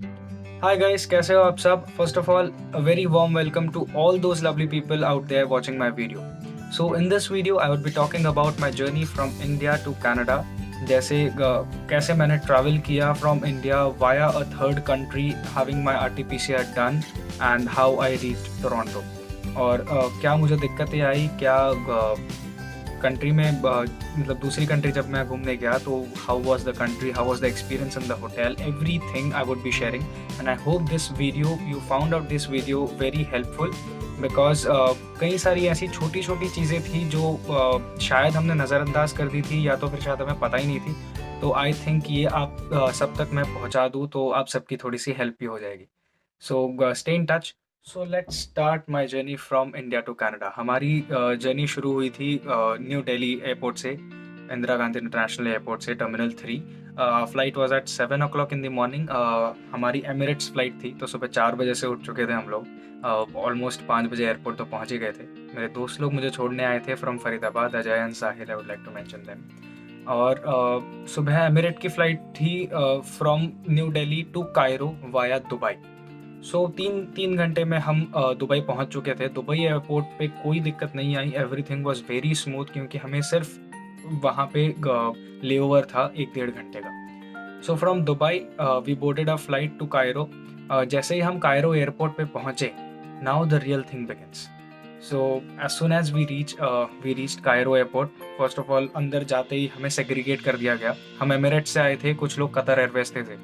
Hi guys, कैसे हो आप सब? First of all, a very warm welcome to all those lovely people out there watching my video. So in this video, I would be talking about my journey from India to Canada. जैसे कैसे मैंने travel किया from India via a third country, having my RT-PCR done, and how I reached Toronto. और क्या मुझे दिक्कतें आई, क्या country में मतलब दूसरी कंट्री जब मैं घूमने गया तो how was the country, how was the experience in the hotel, everything I would be sharing and I hope this video you found out this video very helpful because कई सारी ऐसी छोटी छोटी चीज़ें थी जो शायद हमने नज़रअंदाज कर दी थी या तो फिर शायद हमें पता ही नहीं थी। तो आई थिंक ये आप सब तक मैं पहुंचा दूँ तो आप सबकी थोड़ी सी हेल्प भी हो जाएगी। So stay in touch. So let's start my journey from India to Canada. हमारी जर्नी शुरू हुई थी न्यू दिल्ली एयरपोर्ट से, इंदिरा गांधी इंटरनेशनल एयरपोर्ट से, terminal 3। Flight was at 7 o'clock in the morning. हमारी एमिरेट्स फ्लाइट थी तो सुबह 4 बजे से उठ चुके थे हम लोग। ऑलमोस्ट 5 बजे एयरपोर्ट तो पहुँच ही गए थे। मेरे दोस्त लोग मुझे छोड़ने आए थे from Faridabad, Ajay and Sahil, I would like to mention them. और सुबह एमिरेट की फ़्लाइट थी from New Delhi to Cairo via Dubai. So तीन तीन घंटे में हम दुबई पहुंच चुके थे। दुबई एयरपोर्ट पे कोई दिक्कत नहीं आई, एवरीथिंग वाज वेरी स्मूथ क्योंकि हमें सिर्फ वहाँ पे लेओवर था 1-1.5 घंटे का। So from Dubai we boarded a flight to Cairo. जैसे ही हम कायरो एयरपोर्ट पे पहुंचे, now the real thing begins. So as soon as we reached Cairo airport, first of all अंदर जाते ही हमें सेग्रीगेट कर दिया गया। हम एमिरेट्स से आए थे, कुछ लोग कतर एयरवेज से थे।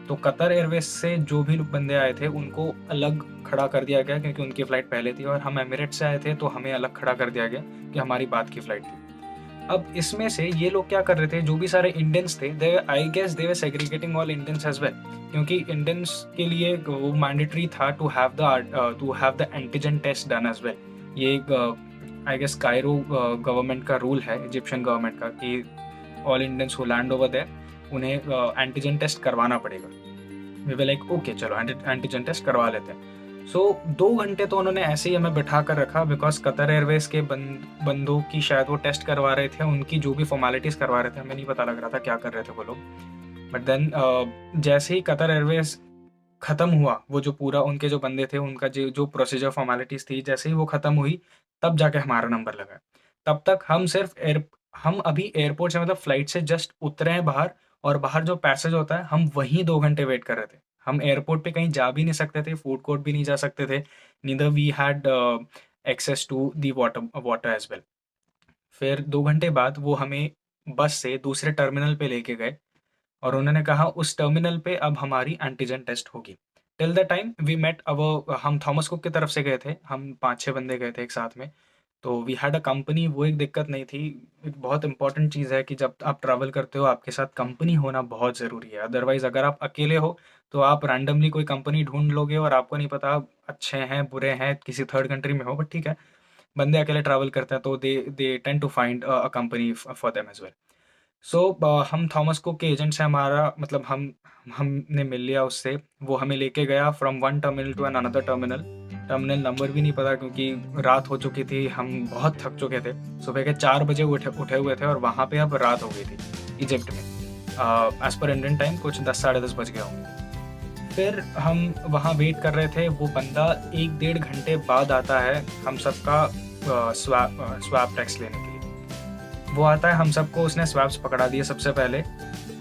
तो कतर एयरवेज से जो भी बंदे आए थे उनको अलग खड़ा कर दिया गया क्योंकि उनकी फ़्लाइट पहले थी, और हम एमिरेट्स से आए थे तो हमें अलग खड़ा कर दिया गया कि हमारी बाद की फ़्लाइट थी। अब इसमें से ये लोग क्या कर रहे थे, जो भी सारे इंडियंस थे, they I guess they were segregating all Indians as well, क्योंकि इंडियंस के लिए वो मैंडेटरी था to have the antigen test done as well. ये आई गेस कायरो गवर्नमेंट का रूल है, इजिप्शियन गवर्नमेंट का, कि all Indians who land over there उन्हें एंटीजन टेस्ट करवाना पड़ेगा। वी वर लाइक ओके चलो एंटीजन टेस्ट करवा लेते हैं। सो 2 घंटे तो उन्होंने ऐसे ही हमें बिठा कर रखा बिकॉज कतर एयरवेज के बंदों की शायद वो टेस्ट करवा रहे थे, उनकी जो भी फॉर्मेलिटीज करवा रहे थे, हमें नहीं पता लग रहा था क्या कर रहे थे वो लोग। बट देन जैसे ही कतर एयरवेज खत्म हुआ, वो जो पूरा उनके जो बंदे थे उनका जो जो प्रोसीजर फॉर्मेलिटीज थी, जैसे ही वो खत्म हुई तब जाके हमारा नंबर लगा। तब तक हम अभी एयरपोर्ट से, मतलब फ्लाइट से जस्ट उतरे हैं बाहर, और बाहर जो पैसेज होता है हम वहीं 2 घंटे वेट कर रहे थे। हम एयरपोर्ट पे कहीं जा भी नहीं सकते थे, फूड कोर्ट भी नहीं जा सकते थे, neither we had access to the water water as well. फिर 2 घंटे बाद वो हमें बस से दूसरे टर्मिनल पे लेके गए और उन्होंने कहा उस टर्मिनल पे अब हमारी एंटीजन टेस्ट होगी। Till the time we met, अब हम थॉमस कुक की तरफ से गए थे, हम 5-6 बंदे गए थे एक साथ में। तो वी हैड अ कंपनी, वो एक दिक्कत नहीं थी। एक बहुत इंपॉर्टेंट चीज़ है कि जब आप ट्रैवल करते हो आपके साथ कंपनी होना बहुत ज़रूरी है। अदरवाइज़ अगर आप अकेले हो तो आप रैंडमली कोई कंपनी ढूंढ लोगे और आपको नहीं पता अच्छे हैं बुरे हैं, किसी थर्ड कंट्री में हो, बट ठीक है, बंदे अकेले ट्रैवल करते हैं तो they they tend to find a company for them as well. So हम थॉमस कुक के एजेंट से, हमारा मतलब हमने मिल लिया उससे। वो हमें लेके गया from one terminal to an another terminal. Terminal number भी नहीं पता क्योंकि रात हो चुकी थी, हम बहुत थक चुके थे। सुबह के 4 बजे उठे उठे हुए थे और वहाँ पे अब रात हो गई थी इजिप्ट में। एज पर इंडियन टाइम कुछ 10-10:30 बज गए होंगे। फिर हम वहाँ वेट कर रहे थे, वो बंदा 1-1.5 घंटे बाद आता है हम सबका स्वैब टेस्ट लेने के लिए। वो आता है हम सबको, उसने स्वैब्स पकड़ा दिए सबसे पहले।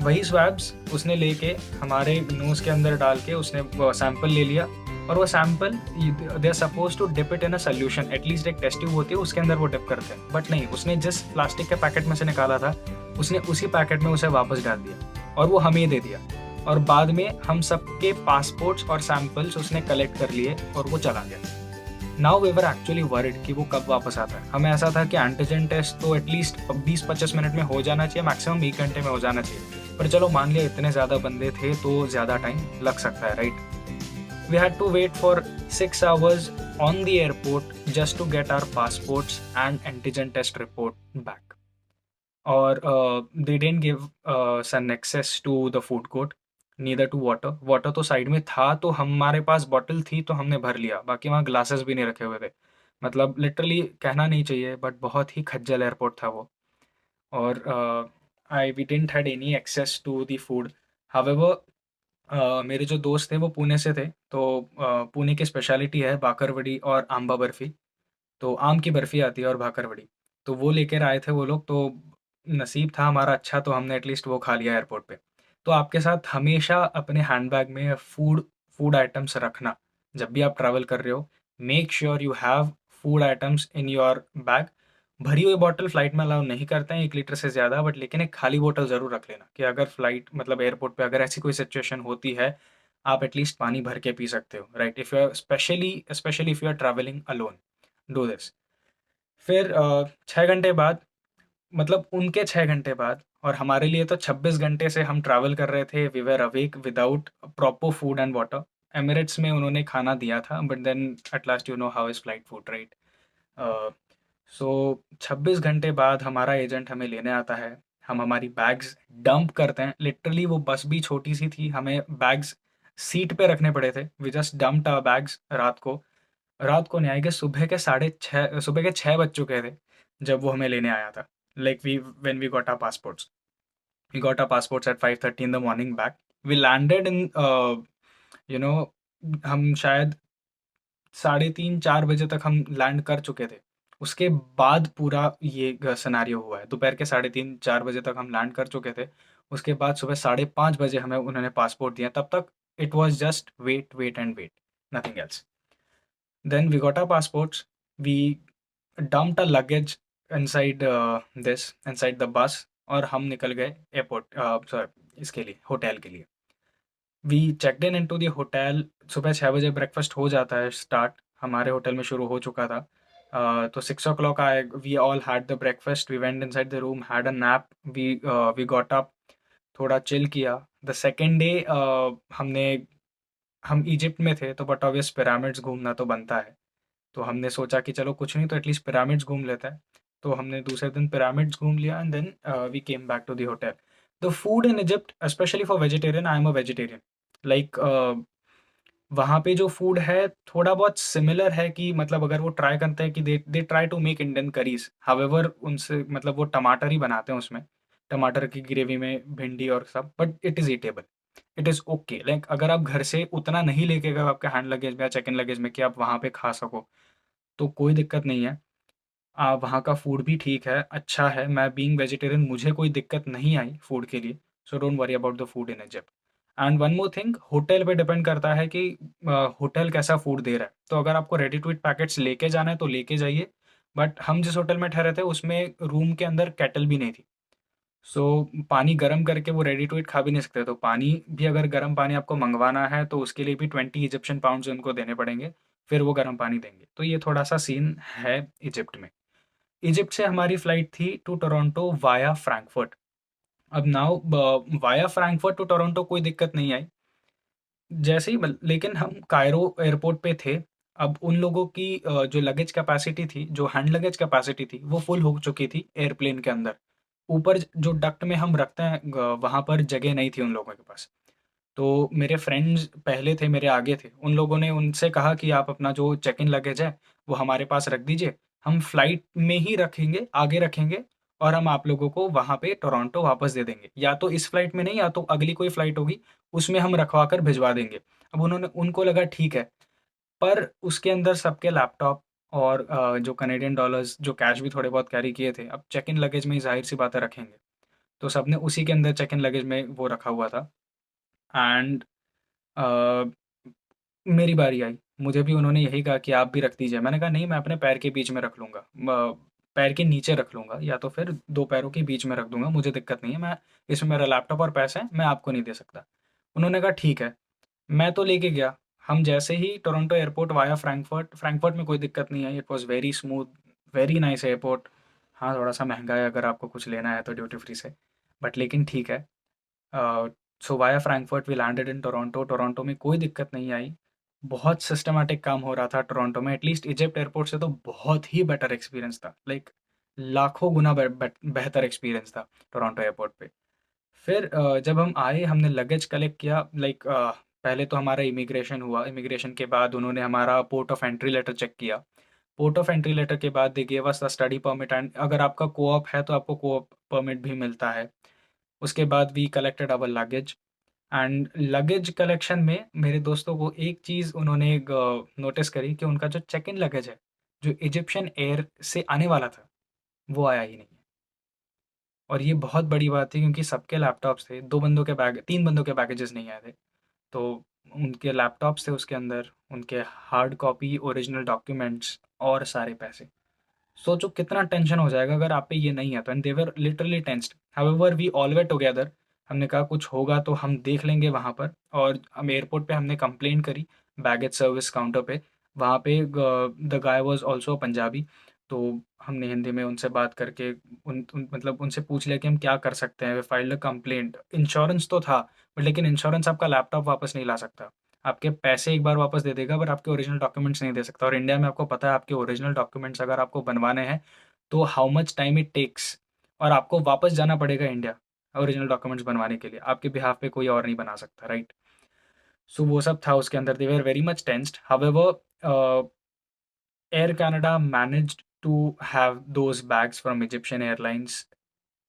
वही स्वैब्स उसने लेके हमारे नोज़ के अंदर डाल के उसने वो सैंपल ले लिया, और वो sample they are suppose to dip it in a solution, at least एक टेस्ट ट्यूब होती है उसके अंदर वो डिप करते हैं, बट नहीं, उसने जिस प्लास्टिक के पैकेट में से निकाला था उसने उसी पैकेट में उसे वापस डाल दिया और वो हमें दे दिया। और बाद में हम सबके पासपोर्ट्स और सैंपल्स उसने कलेक्ट कर लिए और वो चला गया। Now we were actually worried कि वो कब वापस आता है। हमें ऐसा था कि एंटीजन टेस्ट तो एटलीस्ट 20-25 मिनट में हो जाना चाहिए, मैक्सिमम 1 घंटे में हो जाना चाहिए, पर चलो मान लिया इतने ज़्यादा बंदे थे तो ज़्यादा टाइम लग सकता है, right. We had to wait for 6 hours on the airport just to get our passports and antigen test report back. और they didn't give some access to the food court, neither to water. Water तो साइड में था तो हमारे पास bottle थी तो हमने भर लिया, बाकी वहाँ ग्लासेस भी नहीं रखे हुए थे। मतलब लिटरली कहना नहीं चाहिए बट बहुत ही खज्जल एयरपोर्ट था वो। और I we didn't had any access to the food. However मेरे जो दोस्त थे वो पुणे से थे, तो पुणे की स्पेशलिटी है बाकरवड़ी और आंबा बर्फ़ी। तो आम की बर्फ़ी आती है और बाकरवड़ी, तो वो लेकर आए थे वो लोग, तो नसीब था हमारा अच्छा, तो हमने एटलीस्ट वो खा लिया एयरपोर्ट पे। तो आपके साथ हमेशा अपने हैंडबैग में फूड फूड आइटम्स रखना। जब भी आप ट्रैवल कर रहे हो, make sure you have food items in your bag. भरी हुई बॉटल फ्लाइट में अलाउ नहीं करते हैं 1 लीटर से ज़्यादा, बट लेकिन एक खाली बॉटल ज़रूर रख लेना कि अगर फ्लाइट मतलब एयरपोर्ट पे अगर ऐसी कोई सिचुएशन होती है, आप एटलीस्ट पानी भर के पी सकते हो, right? If you are specially specially if you are travelling alone, do this. फिर 6 घंटे बाद, मतलब उनके 6 घंटे बाद, और हमारे लिए तो 26 घंटे से हम ट्रैवल कर रहे थे, we were awake without proper food and water. Emirates में उन्होंने खाना दिया था, but then at last you know how is flight food, right? So 26 घंटे बाद हमारा एजेंट हमें लेने आता है। हम हमारी बैग्स डंप करते हैं, लिटरली वो बस भी छोटी सी थी, हमें बैग्स सीट पे रखने पड़े थे। We just dumped our bags रात को नहीं आएंगे, सुबह के 6 बज चुके थे जब वो हमें लेने आया था। Like we when we got our passports at 5:30 in the morning back. We landed in you know हम शायद 3:30-4 बजे तक हम लैंड कर चुके थे। उसके बाद पूरा ये सिनेरियो हुआ है। दोपहर के 3:30-4 बजे तक हम लैंड कर चुके थे। उसके बाद सुबह 5:30 बजे हमें उन्होंने पासपोर्ट दिया। तब तक it was just wait wait and wait, nothing else. Then we got our passports. We dumped our luggage inside the bus, और हम निकल गए एयरपोर्ट, सॉरी, इसके लिए, होटल के लिए। We checked in into the hotel. सुबह 6 बजे ब्रेकफास्ट हो जाता है स्टार्ट, हमारे होटल में शुरू हो चुका था। तो 6 o'clock आए, we all had the breakfast, we went inside the room, had a nap, we got up, थोड़ा चिल किया। द सेकेंड डे हमने हम इजिप्ट में थे, तो बट ऑब्वियस पिरामिड्स घूमना तो बनता है। तो हमने सोचा कि चलो कुछ नहीं तो एटलीस्ट पिरामिड्स घूम लेते हैं। तो हमने दूसरे दिन पिरामिड्स घूम लिया, and then we came back to the hotel. The food in Egypt, specially for vegetarian, I am a vegetarian, like वहाँ पे जो फूड है थोड़ा बहुत सिमिलर है, कि मतलब अगर वो ट्राई करते हैं कि they they try to make Indian curries, however उनसे मतलब वो टमाटर ही बनाते हैं उसमें, टमाटर की ग्रेवी में भिंडी और सब, but it is eatable, it is okay. Like अगर आप घर से उतना नहीं लेके गए आपके हैंड लगेज में या चेक इन लगेज में कि आप वहाँ पे खा सको, तो कोई दिक्कत नहीं है। वहाँ का फूड भी ठीक है, अच्छा है। मैं बीइंग वेजिटेरियन, मुझे कोई दिक्कत नहीं आई फूड के लिए। So don't worry about the food in Egypt. And one more thing, hotel पे डिपेंड करता है कि होटल कैसा फूड दे रहा है। तो अगर आपको रेडी टू ईट पैकेट्स लेके जाना है तो लेके जाइए, बट हम जिस होटल में ठहरे थे उसमें रूम के अंदर केटल भी नहीं थी। सो पानी गर्म करके वो रेडी टू ईट खा भी नहीं सकते, तो पानी भी, अगर गर्म पानी आपको मंगवाना है तो उसके लिए भी 20 इजिप्शियन पाउंड्स उनको देने पड़ेंगे, फिर वो गर्म पानी देंगे। तो ये थोड़ा सा सीन है इजिप्ट में। इजिप्ट से हमारी फ्लाइट थी टू टोरंटो वाया फ्रैंकफर्ट। अब now via Frankfurt to Toronto कोई दिक्कत नहीं आई, जैसे ही लेकिन हम कायरो एयरपोर्ट पे थे। अब उन लोगों की जो लगेज कैपेसिटी थी, जो हैंड लगेज कैपेसिटी थी, वो फुल हो चुकी थी एयरप्लेन के अंदर। ऊपर जो डक्ट में हम रखते हैं, वहाँ पर जगह नहीं थी उन लोगों के पास। तो मेरे फ्रेंड्स पहले थे, मेरे आगे थे, उन लोगों ने उनसे कहा कि आप अपना जो चेक इन लगेज है वो हमारे पास रख दीजिए, हम फ्लाइट में ही रखेंगे, आगे रखेंगे, और हम आप लोगों को वहाँ पे टोरंटो वापस दे देंगे, या तो इस फ्लाइट में नहीं, या तो अगली कोई फ्लाइट होगी उसमें हम रखवा कर भिजवा देंगे। अब उन्होंने उनको लगा ठीक है, पर उसके अंदर सबके लैपटॉप और जो कनेडियन डॉलर्स, जो कैश भी थोड़े बहुत कैरी किए थे, अब चेक इन लगेज में ही जाहिर सी बातें रखेंगे, तो सबने उसी के अंदर चेक इन लगेज में वो रखा हुआ था। एंड मेरी बारी आई, मुझे भी उन्होंने यही कहा कि आप भी रख दीजिए। मैंने कहा नहीं, मैं अपने पैर के बीच में रख लूँगा, पैर के नीचे रख लूँगा, या तो फिर 2 पैरों के बीच में रख दूँगा, मुझे दिक्कत नहीं है, मैं इसमें मेरा लैपटॉप और पैसे हैं, मैं आपको नहीं दे सकता। उन्होंने कहा ठीक है, मैं तो लेके गया। हम जैसे ही टोरंटो एयरपोर्ट वाया फ्रैंकफर्ट में कोई दिक्कत नहीं आई, it was very smooth, very nice airport. हाँ, थोड़ा-सा महँगा है अगर आपको कुछ लेना है तो ड्यूटी फ्री से, बट लेकिन ठीक है। So via Frankfurt we landed in Toronto. Toronto में कोई दिक्कत नहीं आई। बहुत सिस्टमैटिक काम हो रहा था टोरंटो में, एटलीस्ट इजिप्ट एयरपोर्ट से तो बहुत ही बेटर एक्सपीरियंस था। लाइक लाखों गुना बेहतर एक्सपीरियंस था टोरंटो एयरपोर्ट पे। फिर जब हम आए, हमने लगेज कलेक्ट किया। लाइक पहले तो हमारा इमिग्रेशन हुआ, इमिग्रेशन के बाद उन्होंने हमारा port of entry letter check किया। पोर्ट ऑफ एंट्री लेटर के बाद they give us the study permit, and अगर आपका कोऑप है तो आपको कोऑप परमिट भी मिलता है। उसके बाद we collected our luggage. And luggage collection में मेरे दोस्तों को एक चीज़ उन्होंने नोटिस करी कि उनका जो चेक इन लगेज है, जो इजिप्शियन एयर से आने वाला था, वो आया ही नहीं। और ये बहुत बड़ी बात थी क्योंकि सबके लैपटॉप्स थे, 2 बंदों के बैग 3 बंदों के पैकेजेस नहीं आए थे। तो उनके लैपटॉप्स थे उसके अंदर, उनके हार्ड कॉपी, ओरिजिनल डॉक्यूमेंट्स और सारे पैसे। सोचो कितना टेंशन हो जाएगा अगर आप पे ये नहीं है तो। And they were literally tensed. However we all were together. हमने कहा कुछ होगा तो हम देख लेंगे वहाँ पर। और हम एयरपोर्ट पे हमने कंप्लेंट करी बैगेज सर्विस काउंटर पे। वहाँ पे the guy was also Punjabi. तो हमने हिंदी में उनसे बात करके मतलब उनसे पूछ लिया कि हम क्या कर सकते हैं। वे फाइल्ड अ कंप्लेंट। इंश्योरेंस तो था, बट लेकिन इंश्योरेंस आपका लैपटॉप वापस नहीं ला सकता। आपके पैसे एक बार वापस दे देगा, बट आपके ओरिजिनल डॉक्यूमेंट्स नहीं दे सकता। और इंडिया में आपको पता है, आपके ओरिजिनल डॉक्यूमेंट्स अगर आपको बनवाने हैं तो how much time it takes. और आपको वापस जाना पड़ेगा इंडिया ओरिजिनल डॉक्यूमेंट्स बनवाने के लिए। आपके बिहाफ पे कोई और नहीं बना सकता, राइट। सो वो सब था उसके अंदर। They were very much tensed. However Air Canada managed to have those bags from Egyptian airlines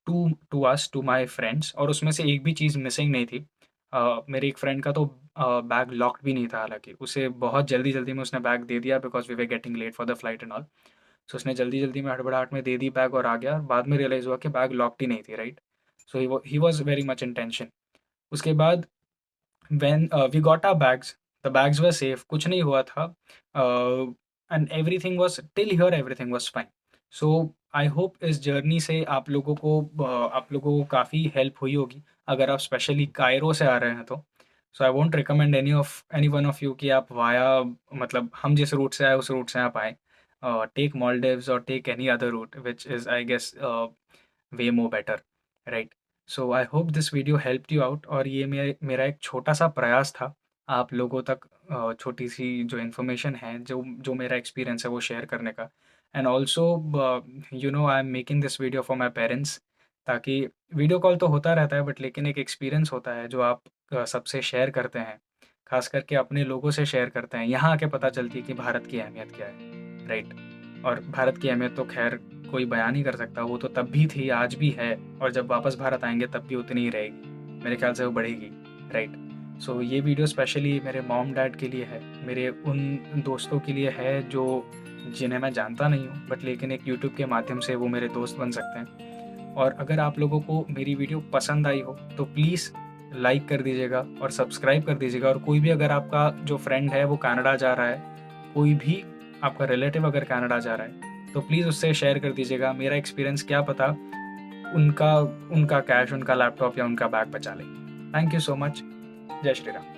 to us, to my friends. और उसमें से एक भी चीज़ मिसिंग नहीं थी। मेरे एक फ्रेंड का तो बैग लॉक्ड भी नहीं था, हालाँकि उसे बहुत जल्दी-जल्दी में उसने बैग दे दिया because we were getting late for the flight and all. So उसने जल्दी-जल्दी में हड़बड़ाहट में दे दी बैग और आ गया। बाद में रियलाइज़ हुआ कि बैग लॉक्ड ही नहीं थी, right. So he was very much in tension. उसके बाद when we got our bags, the bags were safe, कुछ नहीं हुआ था। and everything was till here, everything was fine. So I hope इस जर्नी से आप लोगों को काफ़ी हेल्प हुई होगी अगर आप स्पेशली कायरो से आ रहे हैं तो। So I won't recommend any one of you कि आप वाया, मतलब हम जिस रूट से आए उस रूट से आप आए। टेक मॉलडिव्स और take any other route which is I guess way more better, right. So I hope this video helped you out. और ये मेरा एक छोटा सा प्रयास था आप लोगों तक छोटी सी जो इन्फॉर्मेशन है, जो जो मेरा एक्सपीरियंस है वो शेयर करने का। And also you know I am making this video for my parents, ताकि वीडियो कॉल तो होता रहता है बट लेकिन एक एक्सपीरियंस होता है जो आप सबसे शेयर करते हैं, खास करके अपने लोगों से शेयर करते हैं। यहाँ आके पता चलती है कि भारत की अहमियत क्या है, राइट। और भारत की अहमियत तो खैर कोई बयान नहीं कर सकता, वो तो तब भी थी, आज भी है, और जब वापस भारत आएंगे तब भी उतनी ही रहेगी। मेरे ख्याल से वो बढ़ेगी, राइट। सो ये वीडियो स्पेशली मेरे मॉम डैड के लिए है, मेरे उन दोस्तों के लिए है जो जिन्हें मैं जानता नहीं हूँ बट लेकिन एक यूट्यूब के माध्यम से वो मेरे दोस्त बन सकते हैं। और अगर आप लोगों को मेरी वीडियो पसंद आई हो तो प्लीज़ लाइक कर दीजिएगा और सब्सक्राइब कर दीजिएगा। और कोई भी अगर आपका जो फ्रेंड है वो कनाडा जा रहा है, कोई भी आपका रिलेटिव अगर कनाडा जा रहा है तो प्लीज़ उससे शेयर कर दीजिएगा। मेरा एक्सपीरियंस क्या पता उनका उनका कैश, उनका लैपटॉप या उनका बैग बचा ले। Thank you so much. जय श्री राम।